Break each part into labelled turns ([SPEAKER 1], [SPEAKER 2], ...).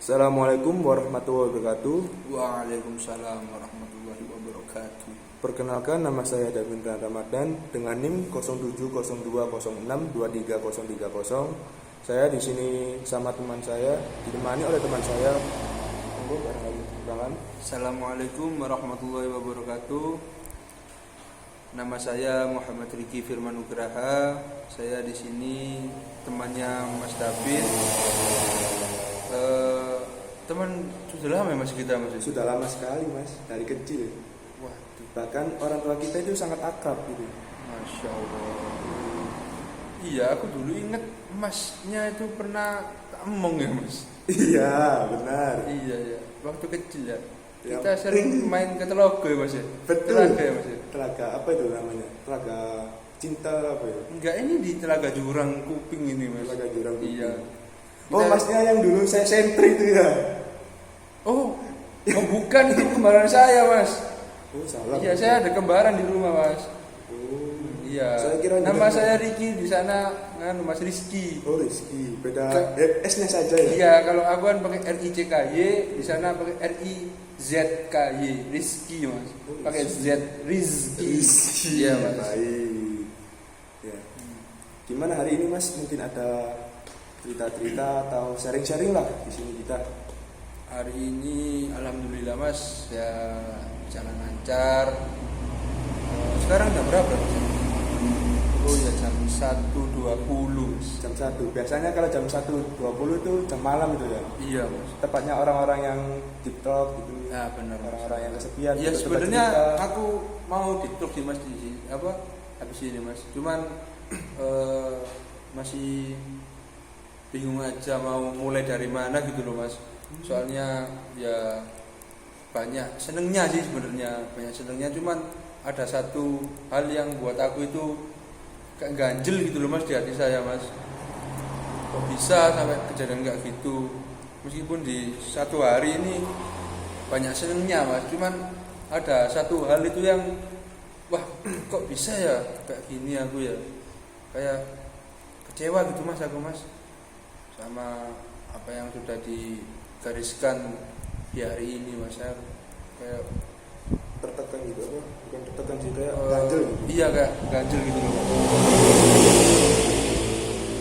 [SPEAKER 1] Assalamualaikum warahmatullahi wabarakatuh.
[SPEAKER 2] Waalaikumsalam warahmatullahi wabarakatuh.
[SPEAKER 1] Perkenalkan, nama saya Davindra Ramadan dengan NIM 0702062330. Saya di sini sama teman saya, ditemani oleh teman saya. Monggo barangkali perkenalan.
[SPEAKER 2] Assalamualaikum warahmatullahi wabarakatuh. Nama saya Muhammad Riki Firman Nugraha. Saya di sini temannya Mas David. Teman sudah lama Mas kita Mas?
[SPEAKER 1] Sudah lama sekali Mas, dari kecil.
[SPEAKER 2] Wah,
[SPEAKER 1] Bahkan orang tua kita itu sangat akrab gitu.
[SPEAKER 2] Masya Allah. Iya, aku dulu inget Masnya itu pernah emong ya Mas?
[SPEAKER 1] Iya, benar.
[SPEAKER 2] Iya ya, waktu kecil ya.
[SPEAKER 1] Ya.
[SPEAKER 2] Kita sering main ke Telaga ya Mas ya?
[SPEAKER 1] Betul.
[SPEAKER 2] Telaga ya Mas ya?
[SPEAKER 1] Telaga apa itu namanya? Telaga cinta apa ya?
[SPEAKER 2] Enggak, ini di Telaga Jurang Kuping ini Mas.
[SPEAKER 1] Telaga Jurang Kuping.
[SPEAKER 2] Iya.
[SPEAKER 1] Oh,
[SPEAKER 2] Kita-
[SPEAKER 1] Masnya yang dulu saya sentri itu ya?
[SPEAKER 2] Oh bukan, itu kembaran saya Mas.
[SPEAKER 1] Oh, salah.
[SPEAKER 2] Iya, saya ada kembaran di rumah Mas.
[SPEAKER 1] Oh,
[SPEAKER 2] Iya.
[SPEAKER 1] saya kira
[SPEAKER 2] Nama
[SPEAKER 1] juga-
[SPEAKER 2] saya Riki, di sana Mas Rizky.
[SPEAKER 1] Oh, Rizky, beda
[SPEAKER 2] Ke-
[SPEAKER 1] S-nya saja ya?
[SPEAKER 2] Iya, kalau aku kan pakai RICKY, di sana pakai RIZKY, Rizky Mas. Pakai Z, Rizky.
[SPEAKER 1] Rizky.
[SPEAKER 2] Iya Mas.
[SPEAKER 1] Baik. Ya. Gimana hari ini Mas? Mungkin ada cerita-cerita atau sharing-sharing lah di sini kita.
[SPEAKER 2] Hari ini alhamdulillah Mas, ya jalan lancar. Sekarang jam berapa Mas? Oh ya, jam 1.20 Mas.
[SPEAKER 1] Jam 1. Biasanya kalau jam 1.20 itu jam malam itu ya.
[SPEAKER 2] Iya Mas.
[SPEAKER 1] Tepatnya orang-orang yang deep talk gitu.
[SPEAKER 2] Ya benar Mas.
[SPEAKER 1] Orang-orang yang kesepian.
[SPEAKER 2] Ya
[SPEAKER 1] gitu,
[SPEAKER 2] sebenarnya
[SPEAKER 1] cerita.
[SPEAKER 2] aku mau TikTok sih Mas di sini, habis ini Mas. Cuman masih bingung aja mau mulai dari mana gitu loh Mas. Soalnya ya banyak senengnya sih sebenarnya, banyak senengnya, cuman ada satu hal yang buat aku itu kayak ganjel gitu loh Mas di hati saya Mas. Kok bisa sampai kejadian kayak gitu? Meskipun di satu hari ini banyak senengnya Mas, cuman ada satu hal itu yang wah, kok bisa ya kayak gini aku ya, kayak kecewa gitu Mas aku Mas sama apa yang sudah digariskan di hari ini Mas. Saya kayak
[SPEAKER 1] tertekan gitu apa? Bukan tertekan sih, kayak
[SPEAKER 2] eh,
[SPEAKER 1] ganjel gitu.
[SPEAKER 2] iya kayak ganjel gitu loh Mas.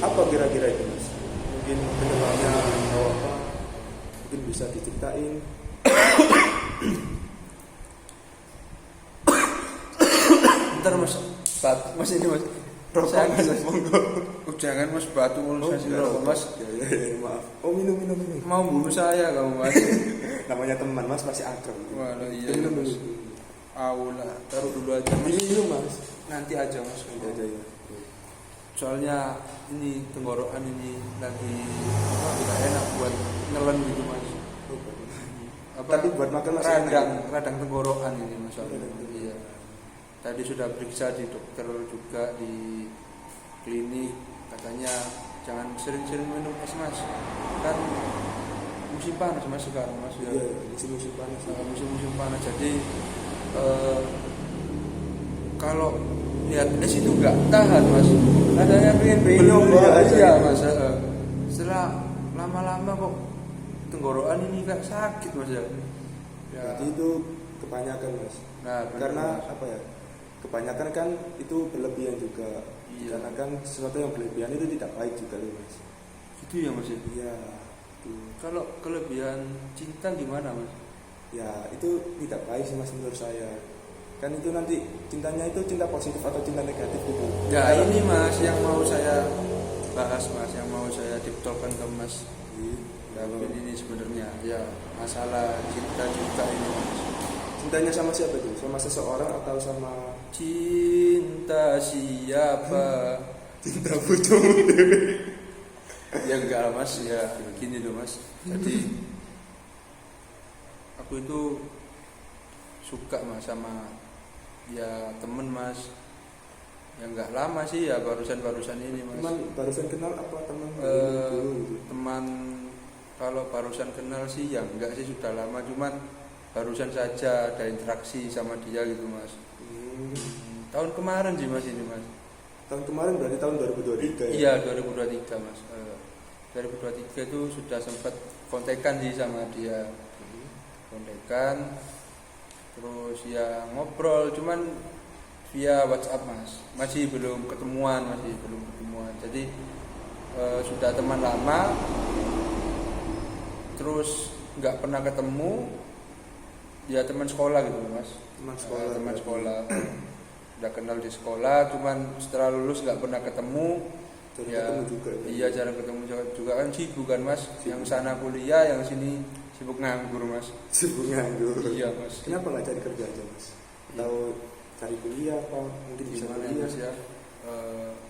[SPEAKER 1] Apa kira-kira itu Mas? Mungkin penyebabnya atau apa? Mungkin bisa diceritain.
[SPEAKER 2] Bentar Mas, Mas ini Mas. Saya
[SPEAKER 1] Rokok, monggo.
[SPEAKER 2] jangan Mas, batu mulu saya sih rokok Mas.
[SPEAKER 1] Ya, maaf. Oh, minum.
[SPEAKER 2] Mau bunuh saya kamu Mas.
[SPEAKER 1] Namanya teman Mas, masih akrab.
[SPEAKER 2] Waduh, iya,
[SPEAKER 1] minum
[SPEAKER 2] Mas.
[SPEAKER 1] dulu.
[SPEAKER 2] Aula, taruh dulu aja Mas.
[SPEAKER 1] Minum Mas.
[SPEAKER 2] Nanti aja Mas.
[SPEAKER 1] Nanti aja ya.
[SPEAKER 2] Soalnya ini tenggorokan ini lagi tidak enak buat nelen gitu Mas.
[SPEAKER 1] Tapi buat makan masih enak.
[SPEAKER 2] radang tenggorokan ini Mas.
[SPEAKER 1] Radang.
[SPEAKER 2] Iya. Tadi sudah periksa di dokter juga di klinik, katanya jangan sering-sering minum es Mas. Kan musim panas Mas sekarang Mas. Ya.
[SPEAKER 1] Iya, musim panas.
[SPEAKER 2] Musim-musim panas, jadi kalau lihat es itu nggak tahan Mas, rasanya pengen minum
[SPEAKER 1] Belum
[SPEAKER 2] aja
[SPEAKER 1] aja.
[SPEAKER 2] Mas. Setelah lama-lama kok tenggorokan ini kayak sakit Mas ya.
[SPEAKER 1] Jadi itu kebanyakan Mas.
[SPEAKER 2] Nah, benar,
[SPEAKER 1] Karena
[SPEAKER 2] Mas.
[SPEAKER 1] apa ya? Kebanyakan kan itu berlebihan juga.
[SPEAKER 2] Iya.
[SPEAKER 1] Karena kan sesuatu yang berlebihan itu tidak baik juga loh Mas.
[SPEAKER 2] Itu ya Mas ya.
[SPEAKER 1] Iya. Itu.
[SPEAKER 2] Kalau kelebihan cinta gimana Mas?
[SPEAKER 1] Ya itu tidak baik sih Mas menurut saya. Kan itu nanti cintanya itu cinta positif atau cinta negatif gitu.
[SPEAKER 2] Ya ini Mas yang mau saya bahas Mas, yang mau saya deep-talkan ke Mas.
[SPEAKER 1] Kalau
[SPEAKER 2] David ini sebenarnya ya masalah cinta juga ini Mas.
[SPEAKER 1] cintanya sama siapa tuh? Sama seseorang atau sama
[SPEAKER 2] Cinta siapa?
[SPEAKER 1] cinta bojomu dewe?
[SPEAKER 2] Ya enggak lah Mas, ya gini loh Mas. Jadi aku itu suka Mas sama ya temen Mas. Ya enggak lama sih, ya barusan ini Mas.
[SPEAKER 1] Teman barusan kenal apa teman
[SPEAKER 2] Eh,
[SPEAKER 1] dulu gitu?
[SPEAKER 2] teman kalau barusan kenal sih ya enggak sih, sudah lama, cuman barusan saja ada interaksi sama dia gitu Mas. Tahun kemarin sih Mas ini Mas.
[SPEAKER 1] Tahun kemarin berarti tahun 2023 ya?
[SPEAKER 2] Iya 2023 Mas. 2023 itu sudah sempat kontekan sih sama dia, kontekan terus ya ngobrol cuman via WhatsApp mas, masih belum ketemuan. Jadi sudah teman lama terus nggak pernah ketemu, ya teman sekolah gitu mas, teman sekolah udah kenal di sekolah, cuman setelah lulus nggak pernah ketemu.
[SPEAKER 1] Jarang
[SPEAKER 2] Ya
[SPEAKER 1] ketemu juga, ya.
[SPEAKER 2] iya jarang ketemu juga kan, sibuk kan mas, yang sana kuliah yang sini sibuk nganggur mas.
[SPEAKER 1] Sibuk nganggur.
[SPEAKER 2] Iya mas.
[SPEAKER 1] Kenapa nggak cari kerja aja mas? Atau cari kuliah apa mungkin bisa
[SPEAKER 2] Gimana
[SPEAKER 1] kuliah?
[SPEAKER 2] mas ya,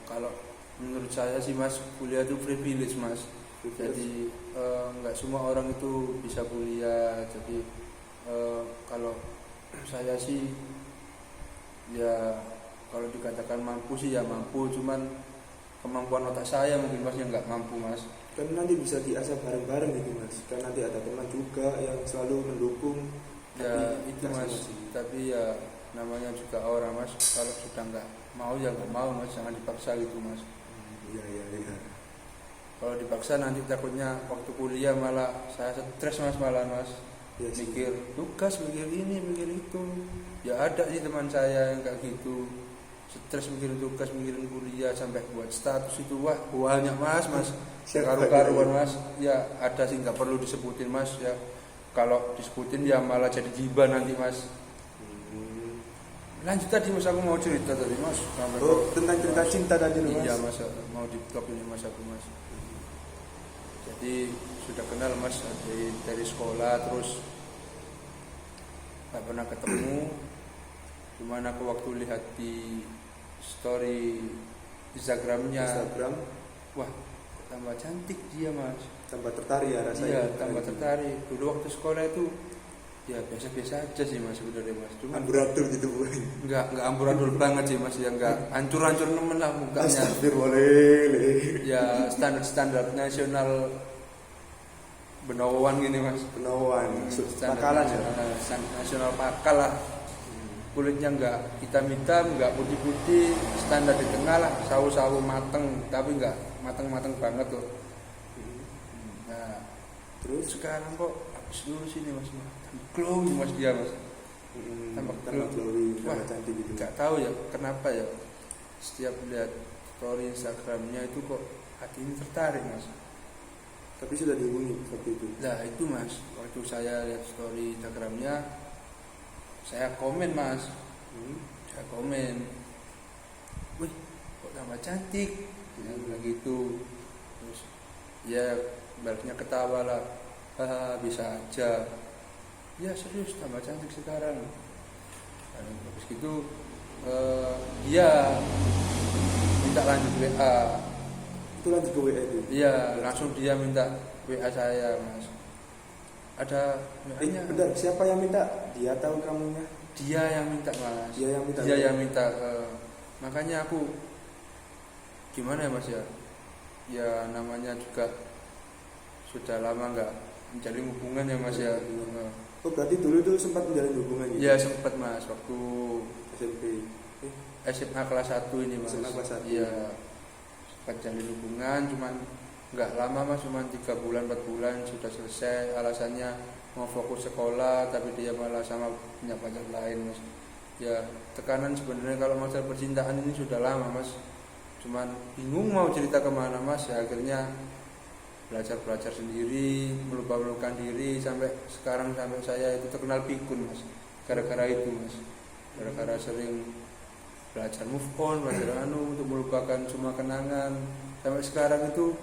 [SPEAKER 2] kalau menurut saya sih mas, kuliah itu privilege mas. Jadi nggak semua orang itu bisa kuliah. Jadi kalau saya sih ya kalau dikatakan mampu sih ya mampu, cuman kemampuan otak saya mungkin mas yang nggak mampu mas.
[SPEAKER 1] Kan nanti bisa diasah bareng-bareng gitu mas. Kan nanti ada teman juga yang selalu mendukung.
[SPEAKER 2] Ya
[SPEAKER 1] Tapi
[SPEAKER 2] itu mas,
[SPEAKER 1] masing-masing.
[SPEAKER 2] tapi ya namanya juga orang mas, kalau sudah nggak mau ya nggak mau mas, jangan dipaksa gitu mas.
[SPEAKER 1] Iya.
[SPEAKER 2] Kalau dipaksa nanti takutnya waktu kuliah malah saya stres mas, malah mas.
[SPEAKER 1] Iya sih.
[SPEAKER 2] Mikir tugas, mikir ini, mikir itu. Ya ada sih teman saya yang kayak gitu, stres mikirin tugas, mikirin kuliah, sampai buat status itu. Wah banyak mas
[SPEAKER 1] Siapa
[SPEAKER 2] karu-karuan
[SPEAKER 1] gitu?
[SPEAKER 2] mas. Ya ada sih, nggak perlu disebutin mas ya, kalau disebutin ya malah jadi gibah nanti mas. Lanjut tadi mas, aku mau cerita tadi mas sampai
[SPEAKER 1] Oh, tentang cerita cinta tadi loh mas.
[SPEAKER 2] iya mas, mau di blog ini mas aku mas. Jadi sudah kenal mas dari sekolah, terus nggak pernah ketemu. Cuman aku waktu lihat di story Instagramnya,
[SPEAKER 1] Instagram
[SPEAKER 2] wah tambah cantik dia mas.
[SPEAKER 1] tambah tertarik ya rasanya.
[SPEAKER 2] Iya tambah tertarik. Dulu waktu sekolah itu ya biasa-biasa aja sih mas sebenarnya mas. Cuman
[SPEAKER 1] Amburadul gitu bukan?
[SPEAKER 2] nggak amburadul banget sih mas, ya nggak hancur-hancur nemen lah mukanya.
[SPEAKER 1] Astagfirullahaladzim.
[SPEAKER 2] Ya standar nasional Benowoan gini mas.
[SPEAKER 1] Penawan,
[SPEAKER 2] Standar
[SPEAKER 1] bakalan ya.
[SPEAKER 2] nasional pakal lah. Kulitnya nggak hitam-hitam, nggak putih-putih, standar di tengah lah, sawo-sawo mateng, tapi nggak mateng-mateng banget loh. Nah,
[SPEAKER 1] Terus
[SPEAKER 2] sekarang kok habis dulu sini mas, tambah glowing mas dia mas. Tambah
[SPEAKER 1] tambah glowing,
[SPEAKER 2] Wah,
[SPEAKER 1] tambah cantik gitu.
[SPEAKER 2] nggak tahu ya kenapa ya, setiap lihat story Instagramnya itu kok hati ini tertarik mas.
[SPEAKER 1] Tapi sudah dihubungi waktu itu.
[SPEAKER 2] Nah itu mas, waktu saya lihat story Instagramnya, saya komen mas, saya komen, wih kok tambah cantik, bilang gitu. Terus ya baliknya ketawa lah, haha bisa aja. Ya serius tambah cantik sekarang. Dan habis gitu dia minta lanjut WA.
[SPEAKER 1] Itu lanjut ke WA itu.
[SPEAKER 2] Iya langsung dia minta WA saya mas. Ada WA-nya.
[SPEAKER 1] Bentar, siapa yang minta? Dia tahu kamunya?
[SPEAKER 2] Dia yang minta mas.
[SPEAKER 1] Dia yang minta.
[SPEAKER 2] Dia yang minta. Makanya aku gimana ya mas ya. Ya namanya juga sudah lama nggak menjalin hubungan ya mas ya.
[SPEAKER 1] Oh berarti dulu itu sempat menjalin hubungan gitu?
[SPEAKER 2] Iya sempat mas, waktu
[SPEAKER 1] SMP.
[SPEAKER 2] SMA kelas 1 ini mas.
[SPEAKER 1] SMA kelas 1.
[SPEAKER 2] Iya sempat jalin hubungan, cuman nggak lama mas, cuman 3 bulan 4 bulan sudah selesai. Alasannya mau fokus sekolah, tapi dia malah sama punya pacar lain mas. Ya tekanan sebenarnya kalau masalah percintaan ini sudah lama mas, cuman bingung mau cerita kemana mas. Ya akhirnya belajar sendiri, melupakan diri, sampai sekarang sampai saya itu terkenal pikun mas, gara-gara itu mas, gara-gara sering belajar move on, belajar untuk melupakan semua kenangan. Sampai sekarang itu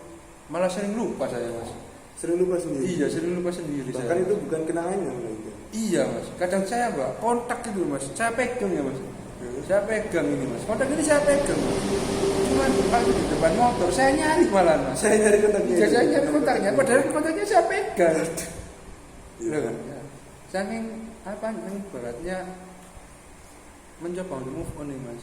[SPEAKER 2] malah sering lupa saya mas.
[SPEAKER 1] Sering lupa sendiri?
[SPEAKER 2] Iya sering lupa sendiri.
[SPEAKER 1] Bahkan
[SPEAKER 2] saya.
[SPEAKER 1] itu bukan kenangannya itu.
[SPEAKER 2] Iya mas, kadang saya mbak kontak itu mas, saya pegang ya mas, saya pegang ini mas, kontak ini saya pegang mas. Cuman kalau di depan motor saya nyari malah mas.
[SPEAKER 1] Saya nyari kontaknya.
[SPEAKER 2] Iya, saya nyari kontaknya, padahal kontaknya saya pegang.
[SPEAKER 1] Iya.
[SPEAKER 2] Loh, ya. Saking apa nih beratnya mencoba untuk move on nih mas.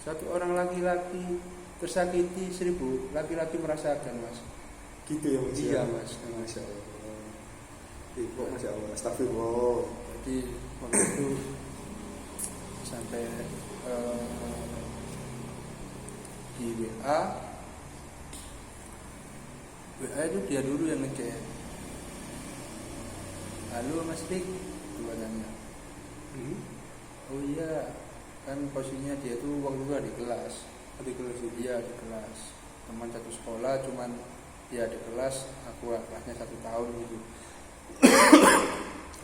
[SPEAKER 2] Satu orang laki-laki tersakiti, 1000 laki-laki merasakan mas.
[SPEAKER 1] Gitu ya mas?
[SPEAKER 2] Iya mas.
[SPEAKER 1] Masya Allah. Masya Allah. Astagfirullah.
[SPEAKER 2] Jadi waktu itu sampai di WA WA itu dia dulu yang ngechat. Halo Mas Dik, gua tanya. Oh iya, kan posisinya dia tuh waktu itu di kelas.
[SPEAKER 1] Di kelas itu.
[SPEAKER 2] Iya di kelas. Teman satu sekolah, cuman dia di kelas, aku kelasnya 1 tahun gitu.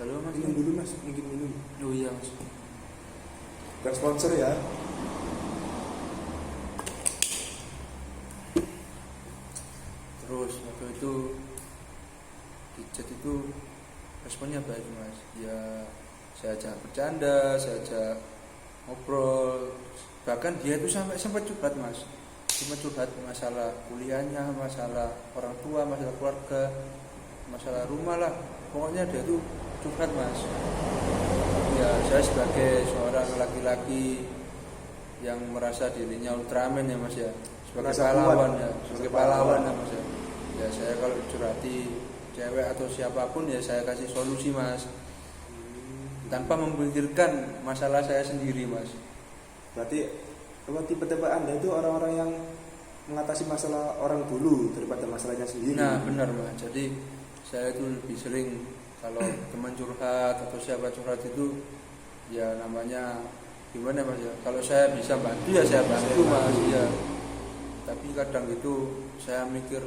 [SPEAKER 2] Halo Mas.
[SPEAKER 1] Minum dulu Mas, mungkin minum.
[SPEAKER 2] Oh iya Mas.
[SPEAKER 1] Bukan sponsor ya.
[SPEAKER 2] Terus waktu itu di chat itu responnya baik Mas. Ya saya ajak bercanda, saya ajak ngobrol. Bahkan dia itu sampai sempat curhat Mas. Sempat curhat masalah kuliahnya, masalah orang tua, masalah keluarga, masalah rumah lah. Pokoknya dia tuh curhat Mas. Ya saya sebagai seorang laki-laki yang merasa dirinya Ultraman ya Mas ya, sebagai
[SPEAKER 1] Merasa
[SPEAKER 2] pahlawan
[SPEAKER 1] kuat.
[SPEAKER 2] ya, sebagai pahlawan ya Mas ya. Ya saya kalau curhati cewek atau siapapun ya saya kasih solusi Mas, tanpa memikirkan masalah saya sendiri Mas.
[SPEAKER 1] Berarti tipe-tipe Anda itu orang-orang yang mengatasi masalah orang dulu daripada masalahnya sendiri.
[SPEAKER 2] Nah benar Mas, jadi saya itu lebih sering kalau teman curhat atau siapa curhat itu ya namanya gimana Mas ya, kalau saya bisa bantu ya saya bantu Mas ya. Tapi kadang itu saya mikir,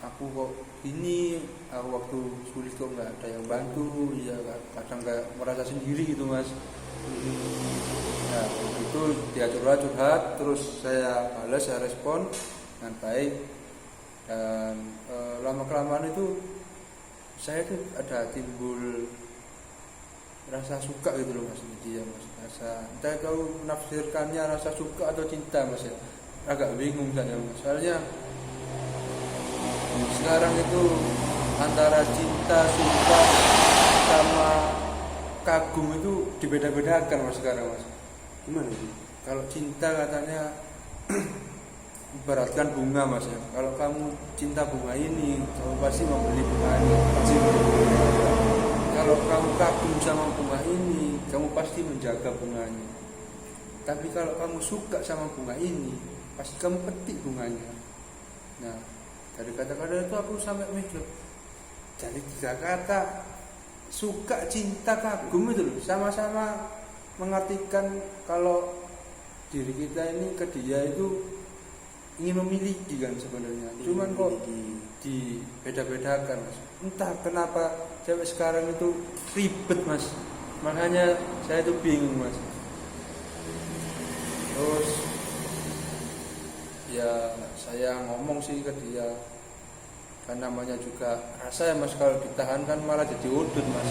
[SPEAKER 2] aku kok gini, aku waktu sulit kok nggak ada yang bantu, ya kadang kayak merasa sendiri gitu Mas. Nah itu dia curhat, terus saya balas, saya respon dengan baik. Dan lama kelamaan itu saya tuh ada timbul rasa suka gitu loh Mas dia Mas. Rasa entah tahu menafsirkannya rasa suka atau cinta Mas ya. Agak bingung saya Mas. Soalnya sekarang itu antara cinta, suka sama kagum itu dibeda-bedakan Mas sekarang Mas.
[SPEAKER 1] Gimana itu?
[SPEAKER 2] Kalau cinta katanya ibaratkan bunga Mas ya. Kalau kamu cinta bunga ini, kamu pasti membeli bunga ini, pasti membeli bunga ini. Kalau kamu kagum sama bunga ini, kamu pasti menjaga bunganya. Tapi kalau kamu suka sama bunga ini, pasti kamu petik bunganya. Nah, dari kata-kata itu aku sampai mikir, dari 3 kata suka, cinta, kagum itu loh, sama-sama mengartikan kalau diri kita ini ke dia itu ingin memiliki kan sebenarnya. Cuman kok dibeda-bedakan Mas. Entah kenapa cewek sekarang itu ribet Mas. Makanya saya itu bingung Mas. Terus ya saya ngomong sih ke dia, kan namanya juga rasa ya Mas, kalau ditahan kan malah jadi udut Mas.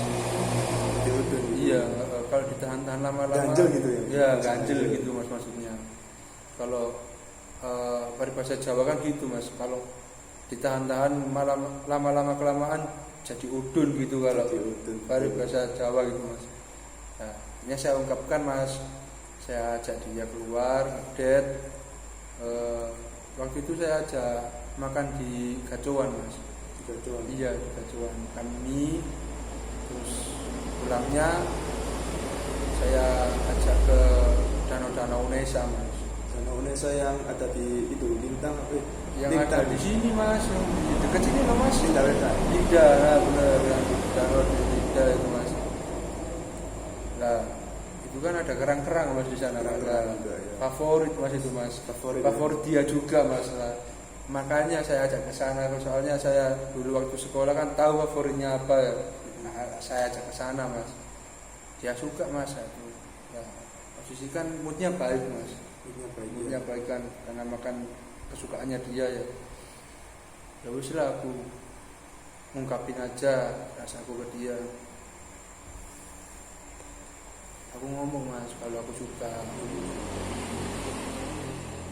[SPEAKER 1] Jadi udut.
[SPEAKER 2] Iya, kalau ditahan-tahan lama-lama
[SPEAKER 1] ganjel gitu ya.
[SPEAKER 2] Ya ganjel gitu Mas maksudnya. Kalau peribahasa Jawa kan gitu Mas, kalau ditahan-tahan malah lama-lama kelamaan jadi udun gitu kalau peribahasa Jawa gitu Mas. Nah, ini saya ungkapkan Mas, saya ajak dia keluar, date. Waktu itu saya ajak makan di Gacoan Mas.
[SPEAKER 1] Di Gacoan.
[SPEAKER 2] Iya di Gacoan, makan mie. Terus pulangnya saya ajak ke Danau Unesa Mas.
[SPEAKER 1] Danau Unesa yang ada di itu Lintang apa?
[SPEAKER 2] Yang ada di sini Mas, yang di dekat sini loh Mas.
[SPEAKER 1] Linda,
[SPEAKER 2] nah, bener yang di Danau di Linda itu Mas. Nah, itu kan ada kerang-kerang Mas di sana. Nah, favorit Mas itu Mas. Favorit dia juga Mas. Nah, makanya saya ajak ke sana, soalnya saya dulu waktu sekolah kan tahu favoritnya apa ya. Nah, saya ajak ke sana Mas. Dia suka Mas itu. Nah, posisi kan moodnya baik Mas. Moodnya baik kan karena makan kesukaannya dia ya. Ya wis lah, aku ngungkapin aja rasaku ke dia. Aku ngomong Mas kalau aku suka.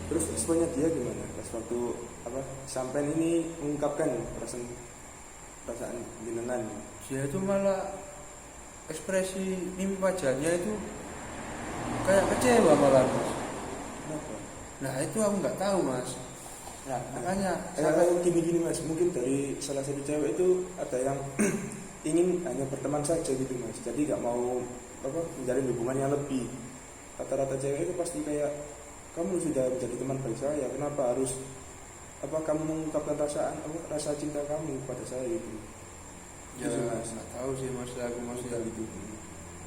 [SPEAKER 1] Terus responnya dia gimana? Pas waktu sampai ini mengungkapkan perasaan jenengan.
[SPEAKER 2] Dia itu malah ekspresi mimik wajahnya itu kayak kecewa malah Mas.
[SPEAKER 1] Kenapa?
[SPEAKER 2] Nah itu aku nggak tahu Mas. Nah makanya
[SPEAKER 1] kayak gini Mas, mungkin dari salah satu cewek itu ada yang ingin hanya berteman saja gitu Mas, jadi nggak mau menjalin hubungan yang lebih. Rata-rata cewek itu pasti kayak, kamu sudah menjadi teman baik saya, kenapa harus apa kamu mengungkapkan rasa cinta kamu pada saya itu.
[SPEAKER 2] Ya
[SPEAKER 1] Gitu, Mas.
[SPEAKER 2] nggak tahu sih mas, aku masih
[SPEAKER 1] Udah gitu.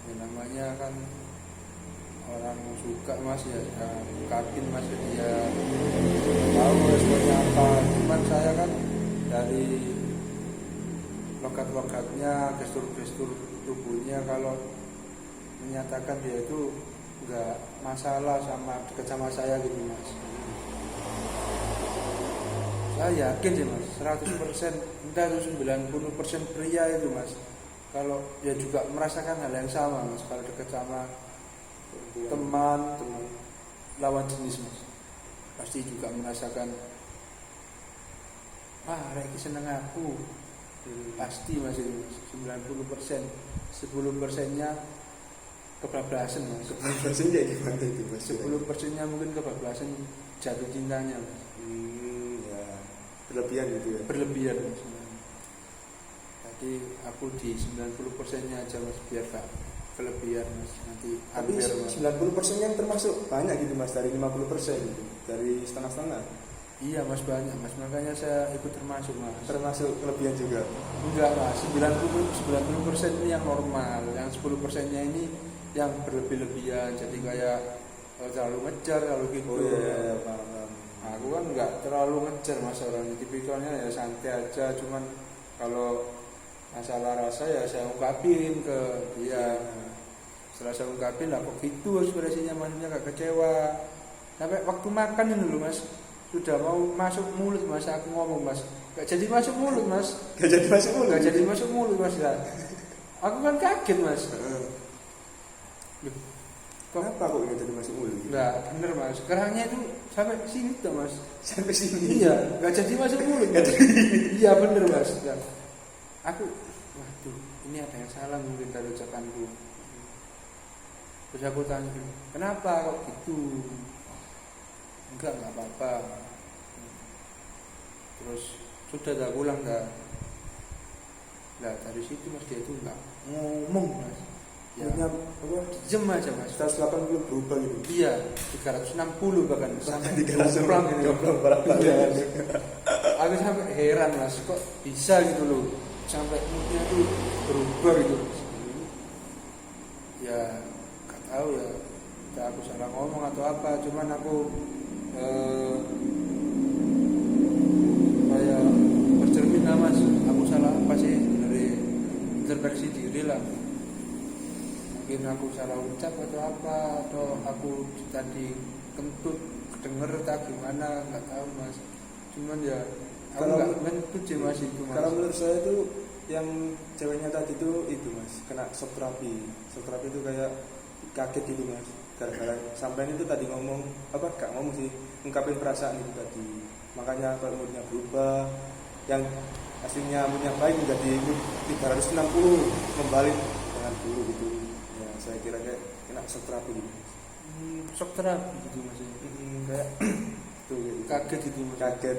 [SPEAKER 2] ya namanya kan orang suka mas ya, ya ungkapin mas ke dia, tahu responnya apa. Cuman saya kan dari logat-logatnya, gestur-gestur tubuhnya, kalau menyatakan dia itu nggak masalah sama deket sama saya gitu mas. Saya yakin sih mas, 100% entah itu 90% pria itu mas, kalau dia juga merasakan hal yang sama mas, kalau dekat sama teman lawan jenis mas, pasti juga merasakan, wah Reki seneng aku, pasti mas itu mas, 90%, 10%-nya kebablasan mas,
[SPEAKER 1] Rasanya kayak gimana itu Mas?
[SPEAKER 2] 10%-nya mungkin kebablasan jatuh cintanya mas.
[SPEAKER 1] Ya berlebihan gitu ya.
[SPEAKER 2] Berlebihan mas. Jadi aku di 90%-nya aja mas, biar gak kelebihan mas, nanti
[SPEAKER 1] Tapi
[SPEAKER 2] hampir mas.
[SPEAKER 1] 90% yang termasuk banyak gitu Mas, dari 50% gitu. Dari setengah-setengah.
[SPEAKER 2] Iya mas, banyak mas, makanya saya ikut termasuk mas.
[SPEAKER 1] Termasuk kelebihan juga.
[SPEAKER 2] Enggak mas, 90% ini yang normal, yang 10%-nya ini yang berlebih-lebihan, jadi kayak terlalu ngejar kalau gitu.
[SPEAKER 1] Oh iya, paham.
[SPEAKER 2] Aku kan nggak terlalu ngejar mas orangnya, tipikalnya ya santai aja, cuman kalau masalah rasa ya saya ungkapin ke dia. Setelah saya ungkapin lah kok gitu ekspresinya, maksudnya gak kecewa. Sampai waktu makan ini dulu mas, sudah mau masuk mulut mas, aku ngomong mas, gak jadi masuk mulut mas,
[SPEAKER 1] Gak jadi masuk mulut.
[SPEAKER 2] gak jadi masuk mulut mas ya. Aku kan kaget mas. Loh,
[SPEAKER 1] Kenapa kok gak jadi masuk mulut?
[SPEAKER 2] nggak bener mas, kerangnya itu sampai sini tuh mas.
[SPEAKER 1] Sampai sini.
[SPEAKER 2] Iya, gak jadi masuk mulut mas. Iya bener mas. Ya. Aku, waduh, ini ada yang salah mungkin dari ucapanku. Terus aku tanya, kenapa kok gitu? Enggak apa-apa. Terus sudah dah pulang dah. Nah dari situ mas, dia itu nggak ngomong mas. Ya,
[SPEAKER 1] Punya apa?
[SPEAKER 2] jem aja mas.
[SPEAKER 1] 180 berubah gitu.
[SPEAKER 2] Iya, 360 bahkan sampai
[SPEAKER 1] 360
[SPEAKER 2] jomplang gitu.
[SPEAKER 1] berapa
[SPEAKER 2] Iya.
[SPEAKER 1] ya?
[SPEAKER 2] Aku sampai heran mas, kok bisa gitu loh, sampai moodnya tuh berubah gitu. Ya gak tahu ya, entah aku salah ngomong atau apa, cuman aku kayak bercermin lah mas, aku salah apa sih, dari introspeksi diri lah. Mungkin aku salah ucap atau apa, atau aku tadi kentut, kedenger tak gimana, nggak tahu mas. Cuman ya aku
[SPEAKER 1] Kalau-
[SPEAKER 2] nggak kentut sih mas itu mas.
[SPEAKER 1] Kalau menurut saya itu yang ceweknya tadi itu Mas, kena shock terapi. Shock terapi itu kayak kaget gitu Mas. Gara-gara sampean itu tadi ngomong apa gak ngomong sih, ungkapin perasaan itu tadi. Makanya kalau moodnya berubah, yang aslinya moodnya baik menjadi mood 360 membalik dengan dulu gitu. Ya saya kira kayak kena shock terapi gitu.
[SPEAKER 2] Shock terapi gitu mas.
[SPEAKER 1] Kayak tuh gitu.
[SPEAKER 2] Kaget gitu mas.
[SPEAKER 1] Kaget,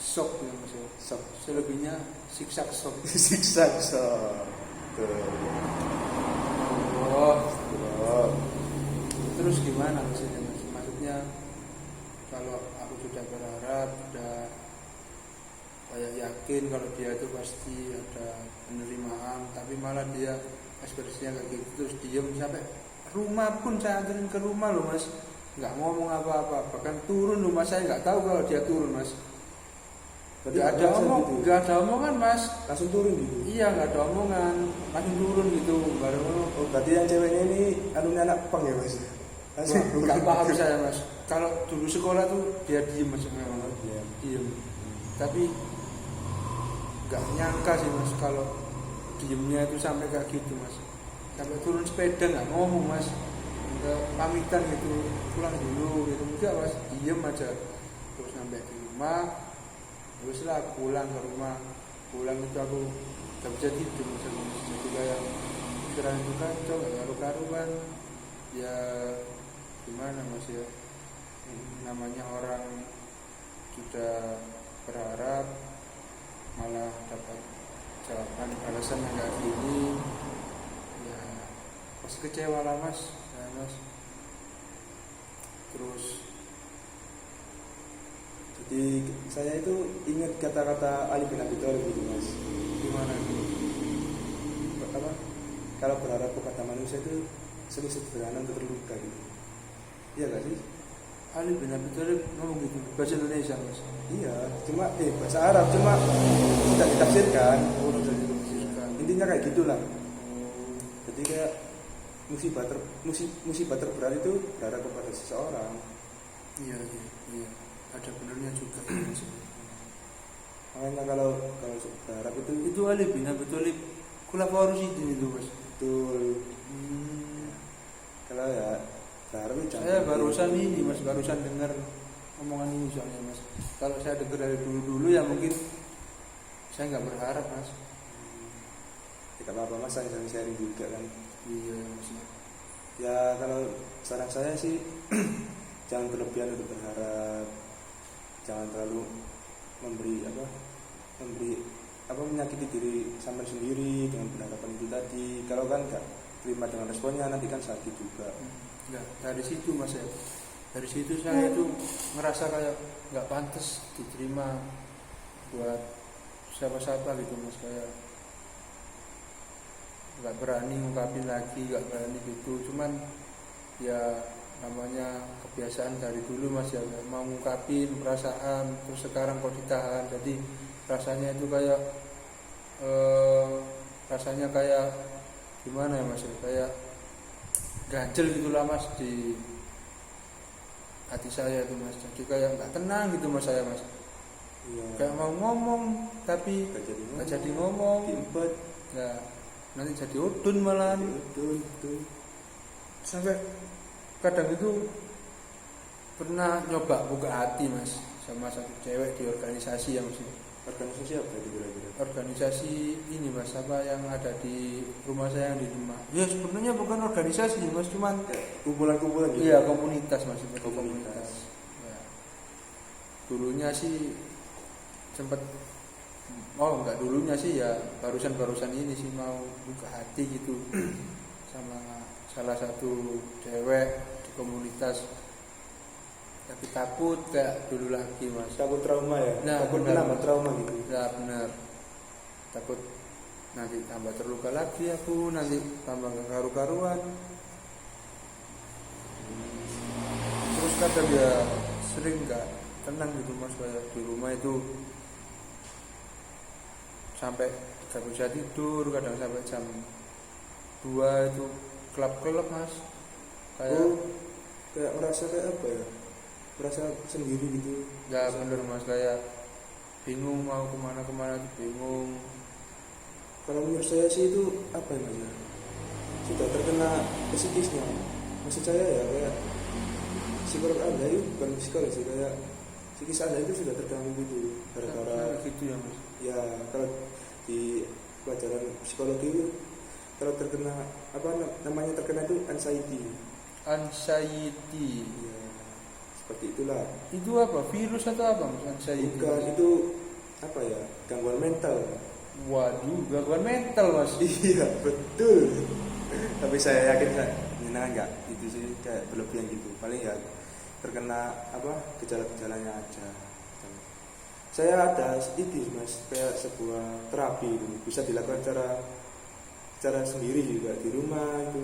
[SPEAKER 2] Shock ya mas.
[SPEAKER 1] shock,
[SPEAKER 2] Selebihnya siksa shock.
[SPEAKER 1] siksa shock. Tuh.
[SPEAKER 2] Oh,
[SPEAKER 1] Oh.
[SPEAKER 2] terus gimana maksudnya mas? Maksudnya kalau aku sudah berharap, sudah kayak yakin kalau dia itu pasti ada penerimaan, tapi malah dia ekspresinya kayak gitu, terus diem sampai rumah pun saya anterin ke rumah loh mas, nggak ngomong apa-apa, bahkan turun loh mas, saya nggak tahu kalau dia turun mas.
[SPEAKER 1] Berarti
[SPEAKER 2] Nggak ada
[SPEAKER 1] langsung
[SPEAKER 2] omong,
[SPEAKER 1] gitu.
[SPEAKER 2] nggak ada omongan mas.
[SPEAKER 1] Langsung turun gitu.
[SPEAKER 2] Iya nggak ada omongan, langsung turun gitu, bareng
[SPEAKER 1] Oh, berarti yang ceweknya ini anunya anak pang ya Mas? Langsung
[SPEAKER 2] nggak paham saya mas. Kalau dulu sekolah tuh dia diem mas memang,
[SPEAKER 1] Iya.
[SPEAKER 2] diem. Tapi nggak nyangka sih mas kalau diemnya itu sampai kayak gitu mas. Sampai turun sepeda nggak ngomong mas, nggak pamitan gitu, pulang dulu gitu, enggak mas, diem aja. Terus sampai di rumah, terus lah aku pulang ke rumah. Pulang itu aku gak bisa tidur mas. Jadi kayak pikiran itu kacau, gak karu-karuan. Ya gimana mas ya, namanya orang sudah berharap malah dapat jawaban balasan yang kayak gini, ya pasti kecewa lah mas ya, mas. Terus
[SPEAKER 1] Saya itu ingat kata-kata Ali bin Abi Thalib itu mas.
[SPEAKER 2] Gimana itu?
[SPEAKER 1] Apa? Kalau berharap kepada manusia itu sering sederhana untuk terluka gitu. Iya gak sih?
[SPEAKER 2] Ali bin Abi Thalib ngomong gitu bahasa Indonesia mas.
[SPEAKER 1] Iya, cuma bahasa Arab cuma tidak ditafsirkan.
[SPEAKER 2] Oh, sudah ditafsirkan.
[SPEAKER 1] Intinya kayak gitulah. Jadi kayak musibah terberat itu berharap kepada seseorang.
[SPEAKER 2] Iya. Ada benernya juga. Mas.
[SPEAKER 1] Makanya kalau berharap
[SPEAKER 2] Itu Ali bin Abi Thalib Khulafaur Rasyidin itu mas.
[SPEAKER 1] betul. Kalau ya berharap itu
[SPEAKER 2] Saya barusan dengar omongan ini soalnya mas. Kalau saya dengar dari dulu ya mungkin saya nggak berharap mas.
[SPEAKER 1] tidak apa-apa mas, saya sharing juga kan.
[SPEAKER 2] Iya mas.
[SPEAKER 1] Ya kalau saran saya sih jangan berlebihan untuk berharap, jangan terlalu memberi menyakiti diri sampai sendiri dengan berharapan itu tadi. Kalau kan nggak terima dengan responnya nanti kan sakit juga.
[SPEAKER 2] Nah, dari situ mas ya. Dari situ saya tuh ngerasa kayak nggak pantas diterima buat siapa-siapa gitu mas, kayak nggak berani ngungkapin lagi, nggak berani gitu. Cuman ya namanya kebiasaan dari dulu mas ya, mau ngungkapin perasaan terus sekarang kok ditahan, jadi rasanya itu kayak gimana ya mas ya, kayak ganjel gitulah mas di hati saya itu mas, jadi kayak nggak tenang gitu mas saya mas.
[SPEAKER 1] Iya.
[SPEAKER 2] Kayak mau ngomong tapi nggak jadi ngomong,
[SPEAKER 1] diempat
[SPEAKER 2] ya nanti jadi udun malahan.
[SPEAKER 1] betul.
[SPEAKER 2] Sampai kadang itu pernah nyoba buka hati mas sama satu cewek di organisasi yang masih
[SPEAKER 1] Organisasi apa itu kira-kira?
[SPEAKER 2] organisasi ini mas, apa yang ada di rumah saya yang di rumah. Ya sebenarnya bukan organisasi mas, cuman
[SPEAKER 1] Kumpulan-kumpulan gitu.
[SPEAKER 2] iya komunitas mas, seperti
[SPEAKER 1] Komunitas.
[SPEAKER 2] komunitas. Ya. Dulunya sih sempat enggak dulunya sih ya, barusan ini sih mau buka hati gitu sama salah satu cewek di komunitas, tapi takut kayak dulu lagi mas.
[SPEAKER 1] Takut trauma ya?
[SPEAKER 2] Nah,
[SPEAKER 1] Takut
[SPEAKER 2] benar,
[SPEAKER 1] menambah
[SPEAKER 2] Mas.
[SPEAKER 1] trauma gitu.
[SPEAKER 2] Ya benar, takut nanti tambah terluka lagi aku, nanti tambah gak karu-karuan. Terus kadang ya sering gak tenang gitu mas, kayak di rumah itu sampai gak bisa tidur, kadang sampai jam 2 itu kelap-kelap mas, kayak
[SPEAKER 1] Kayak merasa kayak apa ya? Merasa sendiri gitu.
[SPEAKER 2] ya bener mas, kayak bingung mau kemana tuh bingung.
[SPEAKER 1] Kalau menurut saya sih itu apa ya mas ya? Sudah terkena psikisnya. Maksud saya ya kayak psikolog Anda itu bukan psikolog sih, kayak psikis Anda itu sudah terganggu gitu. Gara-gara
[SPEAKER 2] Gitu ya mas.
[SPEAKER 1] ya kalau di pelajaran psikologi itu kalau terkena namanya terkena itu
[SPEAKER 2] Anxiety
[SPEAKER 1] ya, seperti itulah.
[SPEAKER 2] itu apa, virus atau apa mas anxiety?
[SPEAKER 1] Bukan, itu apa ya, gangguan mental.
[SPEAKER 2] Waduh, gangguan mental mas.
[SPEAKER 1] Iya betul. Tapi saya yakin menyenangkan nggak itu sih, kayak berlebihan gitu. Paling ya terkena gejala-gejalanya aja. Saya ada sedikit mas, kayak sebuah terapi itu bisa dilakukan secara sendiri juga di rumah itu.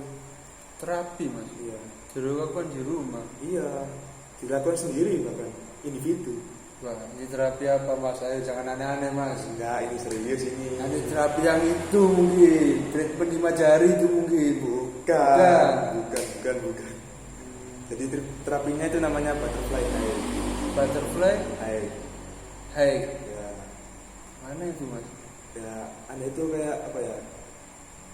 [SPEAKER 2] Terapi mas,
[SPEAKER 1] Iya,
[SPEAKER 2] dilakukan di rumah.
[SPEAKER 1] iya, dilakukan sendiri bahkan individu.
[SPEAKER 2] Wah, ini terapi apa mas? Ayo jangan aneh-aneh mas.
[SPEAKER 1] Enggak, ini serius ini.
[SPEAKER 2] Nanti terapi yang itu mungkin treatment 5 jari itu mungkin.
[SPEAKER 1] Bukan. Jadi terapinya itu namanya butterfly high.
[SPEAKER 2] Butterfly high.
[SPEAKER 1] Ya,
[SPEAKER 2] Mana itu mas?
[SPEAKER 1] ya, Anda itu kayak apa ya?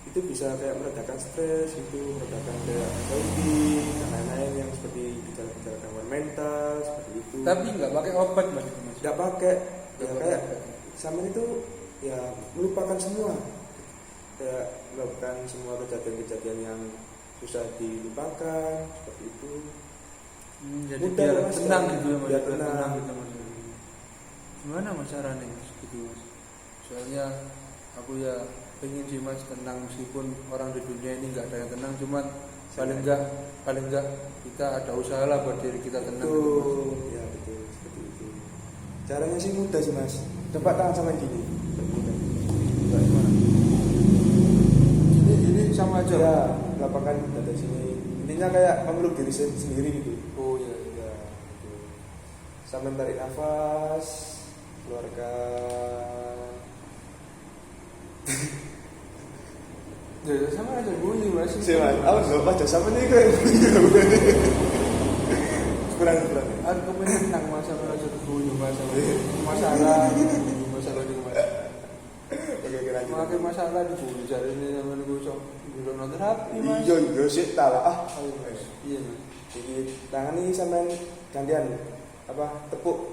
[SPEAKER 1] Itu bisa kayak meredakan stres, itu meredakan kayak anxiety dan lain-lain yang seperti gejala-gejala gangguan mental seperti itu.
[SPEAKER 2] Tapi nggak pakai obat mas.
[SPEAKER 1] Nggak pakai, ya
[SPEAKER 2] Nggak
[SPEAKER 1] kayak
[SPEAKER 2] pakai.
[SPEAKER 1] sama itu ya melupakan semua, kayak melupakan semua kejadian-kejadian yang susah dilupakan seperti itu.
[SPEAKER 2] Jadi
[SPEAKER 1] Mudah,
[SPEAKER 2] biar
[SPEAKER 1] Mas,
[SPEAKER 2] tenang
[SPEAKER 1] kan?
[SPEAKER 2] gitu ya mas.
[SPEAKER 1] Biar
[SPEAKER 2] Biar
[SPEAKER 1] tenang.
[SPEAKER 2] gitu mas. Gimana mas caranya mas gitu mas? Soalnya aku ya pengen sih mas tenang, meskipun orang di dunia ini nggak ada yang tenang, cuman paling enggak kita ada usaha lah buat diri kita tenang gitu, Mas.
[SPEAKER 1] Ya betul seperti itu. Caranya sih mudah sih mas. Coba tangan sama gini. Coba gimana?
[SPEAKER 2] Ini sama aja.
[SPEAKER 1] Ya, lapangkan dada sini. Intinya kayak memeluk diri sendiri gitu.
[SPEAKER 2] Oh iya.
[SPEAKER 1] Ya, gitu. Sambil tarik nafas, keluarkan.
[SPEAKER 2] Ya sama aja bunyi mas.
[SPEAKER 1] Sih mas, awas nggak baca sama nih kan? Kurang.
[SPEAKER 2] Aku menang masalah bunyi masalah di mas.
[SPEAKER 1] Oke, kira
[SPEAKER 2] Makai masalah di bunyi cari ini sama gue sok belum terapi mas.
[SPEAKER 1] Iya sih tahu ah.
[SPEAKER 2] Ayo mas. Iya mas.
[SPEAKER 1] Jadi tangan ini sampai gantian apa tepuk.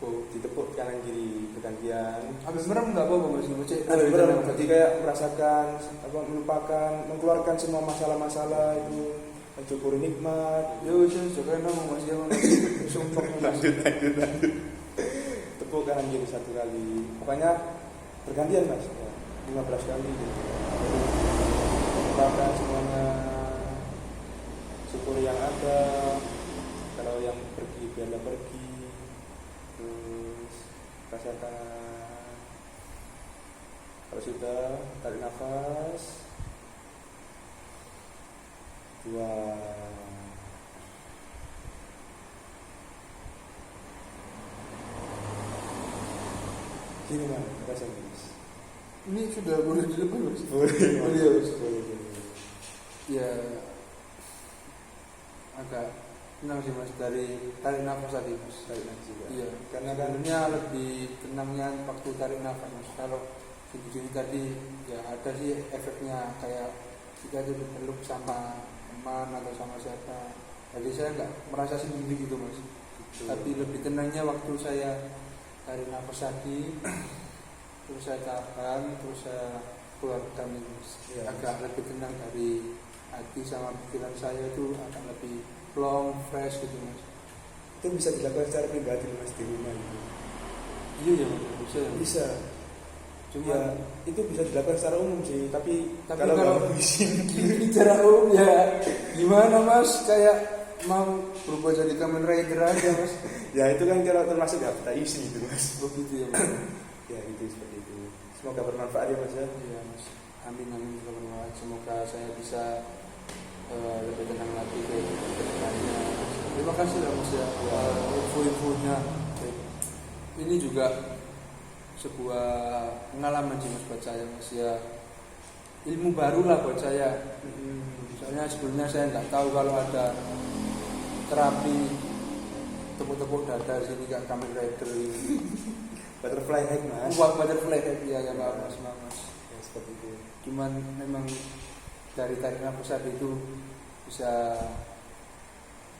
[SPEAKER 2] Oh.
[SPEAKER 1] Ditepuk kanan kiri bergantian.
[SPEAKER 2] Habis merem nggak apa-apa mas.
[SPEAKER 1] Bener, berarti kayak merasakan apa melupakan mengeluarkan semua masalah-masalah itu mensyukuri nikmat.
[SPEAKER 2] Yo jangan nong mas ya mas. Sumpah mas.
[SPEAKER 1] Lanjut. Tepuk kanan kiri 1 kali. Pokoknya bergantian mas. Ya, 15 kali gitu. Melupakan semuanya. Syukuri yang ada. Kalau yang pergi biarlah pergi. Terus rasakan. Kalau sudah tarik nafas 2. Gini man, rasanya mas.
[SPEAKER 2] Ini sudah boleh dilepas mas.
[SPEAKER 1] Boleh.
[SPEAKER 2] Ya agak tenang sih mas dari tarik nafas tadi mas.
[SPEAKER 1] Tarik nafas juga.
[SPEAKER 2] Iya.
[SPEAKER 1] Karena kan
[SPEAKER 2] Sebenarnya lebih tenangnya waktu tarik nafas mas. Kalau gini tadi ya ada sih efeknya kayak kita tuh dipeluk sama teman atau sama siapa. Jadi saya nggak merasa sendiri gitu mas. Tapi lebih tenangnya waktu saya tarik nafas tadi, terus saya tahan, terus saya keluarkan itu mas.
[SPEAKER 1] Iya,
[SPEAKER 2] Agak lebih tenang dari hati sama pikiran saya itu agak lebih long, fresh gitu mas.
[SPEAKER 1] itu bisa dilakukan secara pribadi mas di rumah gitu.
[SPEAKER 2] Iya ya mas, bisa ya.
[SPEAKER 1] Bisa.
[SPEAKER 2] Cuma
[SPEAKER 1] Ya, itu bisa dilakukan secara umum sih, tapi
[SPEAKER 2] kalau
[SPEAKER 1] nggak bisa
[SPEAKER 2] gini cara umum ya gimana mas, kayak mau berubah jadi Kamen Rider aja mas.
[SPEAKER 1] ya itu kan kalau termasuk ya kita isi gitu mas.
[SPEAKER 2] Begitu ya mas.
[SPEAKER 1] Ya itu seperti itu. Semoga bermanfaat ya mas ya.
[SPEAKER 2] Iya mas, amin semoga bermanfaat. Semoga saya bisa lebih tenang lagi ke depannya. Terima kasih lah mas ya, info-infonya. Ini juga sebuah pengalaman sih mas buat saya mas ya, ilmu baru lah buat saya. Soalnya sebelumnya saya nggak tahu kalau ada terapi tepuk-tepuk dada sini kayak Kamen Rider ini.
[SPEAKER 1] Butterfly hack mas.
[SPEAKER 2] Buat butterfly hack ya mas.
[SPEAKER 1] Ya seperti itu.
[SPEAKER 2] Cuman memang dari tarik nafas tadi itu bisa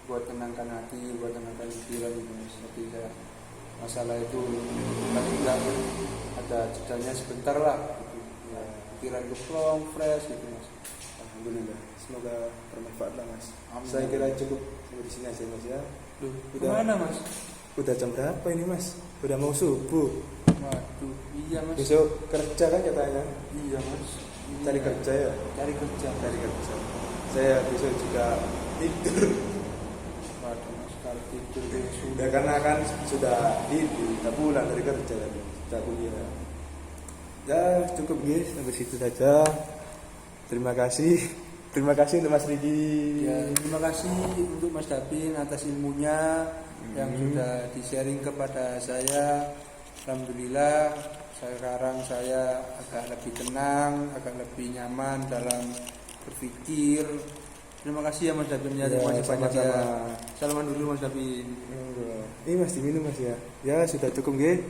[SPEAKER 2] buat tenangkan hati, buat tenangkan pikiran gitu mas. Seperti saya masalah itu paling enggak ada jedanya sebentar lah gitu. Ya, pikiran long, fresh gitu mas.
[SPEAKER 1] Alhamdulillah. Semoga bermanfaat lah mas.
[SPEAKER 2] Amin.
[SPEAKER 1] Saya kira cukup sampai di sini aja mas ya.
[SPEAKER 2] Duh,
[SPEAKER 1] Udah.
[SPEAKER 2] kemana mas?
[SPEAKER 1] Udah jam berapa ini mas? Udah mau subuh.
[SPEAKER 2] Waduh, iya mas.
[SPEAKER 1] Besok kerja kan katanya.
[SPEAKER 2] Iya mas. Ini
[SPEAKER 1] Cari kerja ya.
[SPEAKER 2] Cari kerja.
[SPEAKER 1] Cari kerja. Saya besok juga tidur.
[SPEAKER 2] Waduh mas, kalau tidur ya
[SPEAKER 1] Ya
[SPEAKER 2] sudah.
[SPEAKER 1] karena kan sudah kita pulang dari kerja tadi. Sudah kuliah. Ya cukup guys, sampai situ saja. Terima kasih untuk Mas Ridi.
[SPEAKER 2] Ya, terima kasih untuk Mas Dapin atas ilmunya yang sudah di-sharing kepada saya. Alhamdulillah sekarang saya agak lebih tenang, agak lebih nyaman dalam berpikir. Terima kasih ya Mas Dapin ya, terima kasih banyak ya.
[SPEAKER 1] sama-sama.
[SPEAKER 2] Salaman dulu Mas Dapin.
[SPEAKER 1] Ini mas diminum mas ya. Ya sudah cukup guys.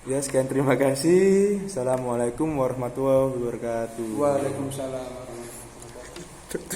[SPEAKER 1] Ya sekian terima kasih. Assalamualaikum warahmatullahi wabarakatuh.
[SPEAKER 2] Waalaikumsalam warahmatullahi wabarakatuh.